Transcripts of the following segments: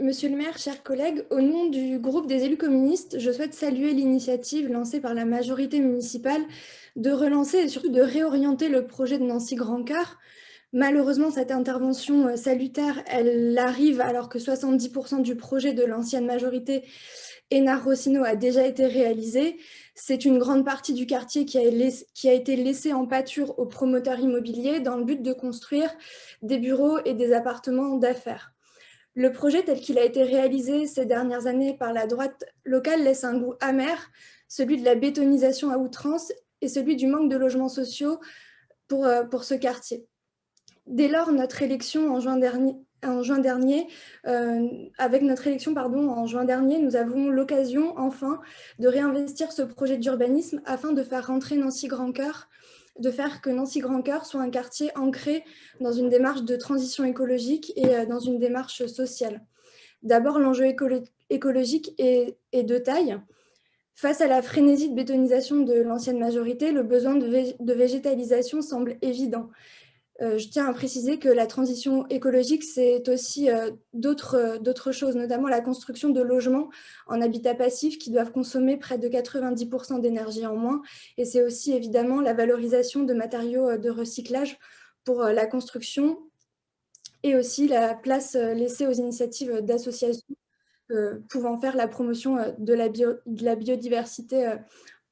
Monsieur le maire, chers collègues, au nom du groupe des élus communistes, je souhaite saluer l'initiative lancée par la majorité municipale de relancer et surtout de réorienter le projet de Nancy Grand Cœur. Malheureusement, cette intervention salutaire, elle arrive alors que 70% du projet de l'ancienne majorité Hénard-Rossino a déjà été réalisé. C'est une grande partie du quartier qui a été laissée en pâture aux promoteurs immobiliers dans le but de construire des bureaux et des appartements d'affaires. Le projet tel qu'il a été réalisé ces dernières années par la droite locale laisse un goût amer, celui de la bétonisation à outrance et celui du manque de logements sociaux pour ce quartier. Dès lors, notre élection en juin dernier, avec notre élection en juin dernier, nous avons l'occasion enfin de réinvestir ce projet d'urbanisme afin de faire rentrer Nancy Grand Cœur, de faire que Nancy Grand Cœur soit un quartier ancré dans une démarche de transition écologique et dans une démarche sociale. D'abord, l'enjeu écologique est de taille. Face à la frénésie de bétonisation de l'ancienne majorité, le besoin de végétalisation semble évident. Je tiens à préciser que la transition écologique, c'est aussi d'autres choses, notamment la construction de logements en habitat passif qui doivent consommer près de 90% d'énergie en moins. Et c'est aussi évidemment la valorisation de matériaux de recyclage pour la construction et aussi la place laissée aux initiatives d'associations pouvant faire la promotion de la biodiversité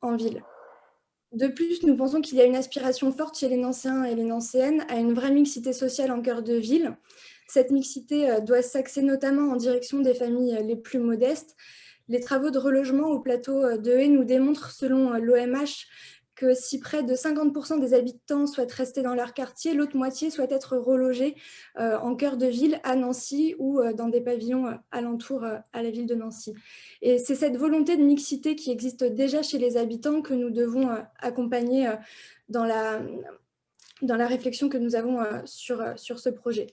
en ville. De plus, nous pensons qu'il y a une aspiration forte chez les Nancéens et les Nancéennes à une vraie mixité sociale en cœur de ville. Cette mixité doit s'axer notamment en direction des familles les plus modestes. Les travaux de relogement au plateau de Haye nous démontrent, selon l'OMH, que si près de 50% des habitants souhaitent rester dans leur quartier, l'autre moitié souhaite être relogée en cœur de ville à Nancy ou dans des pavillons alentours à la ville de Nancy. Et c'est cette volonté de mixité qui existe déjà chez les habitants que nous devons accompagner dans la réflexion que nous avons sur ce projet.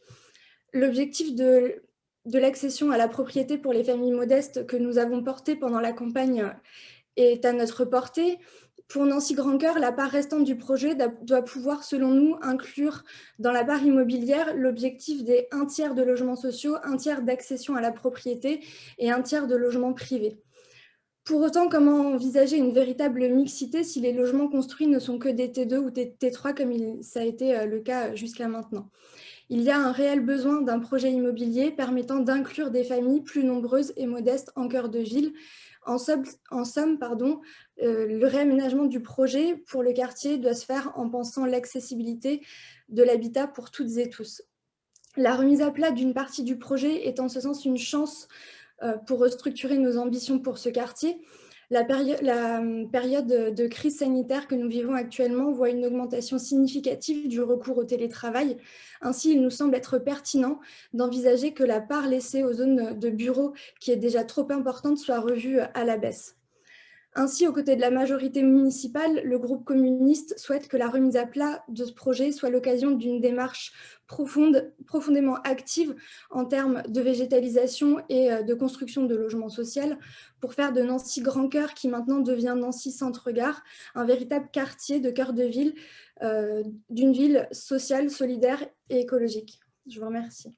L'objectif de l'accession à la propriété pour les familles modestes que nous avons porté pendant la campagne est à notre portée. Pour Nancy Grand Cœur, la part restante du projet doit pouvoir, selon nous, inclure dans la part immobilière l'objectif des 1/3 de logements sociaux, 1/3 d'accession à la propriété et 1/3 de logements privés. Pour autant, comment envisager une véritable mixité si les logements construits ne sont que des T2 ou des T3 comme ça a été le cas jusqu'à maintenant? Il y a un réel besoin d'un projet immobilier permettant d'inclure des familles plus nombreuses et modestes en cœur de ville. En somme, le réaménagement du projet pour le quartier doit se faire en pensant l'accessibilité de l'habitat pour toutes et tous. La remise à plat d'une partie du projet est en ce sens une chance pour restructurer nos ambitions pour ce quartier. La période de crise sanitaire que nous vivons actuellement voit une augmentation significative du recours au télétravail. Ainsi, il nous semble être pertinent d'envisager que la part laissée aux zones de bureaux, qui est déjà trop importante, soit revue à la baisse. Ainsi, aux côtés de la majorité municipale, le groupe communiste souhaite que la remise à plat de ce projet soit l'occasion d'une démarche profondément active en termes de végétalisation et de construction de logements sociaux pour faire de Nancy Grand Cœur, qui maintenant devient Nancy Centre-Gare, un véritable quartier de cœur de ville, d'une ville sociale, solidaire et écologique. Je vous remercie.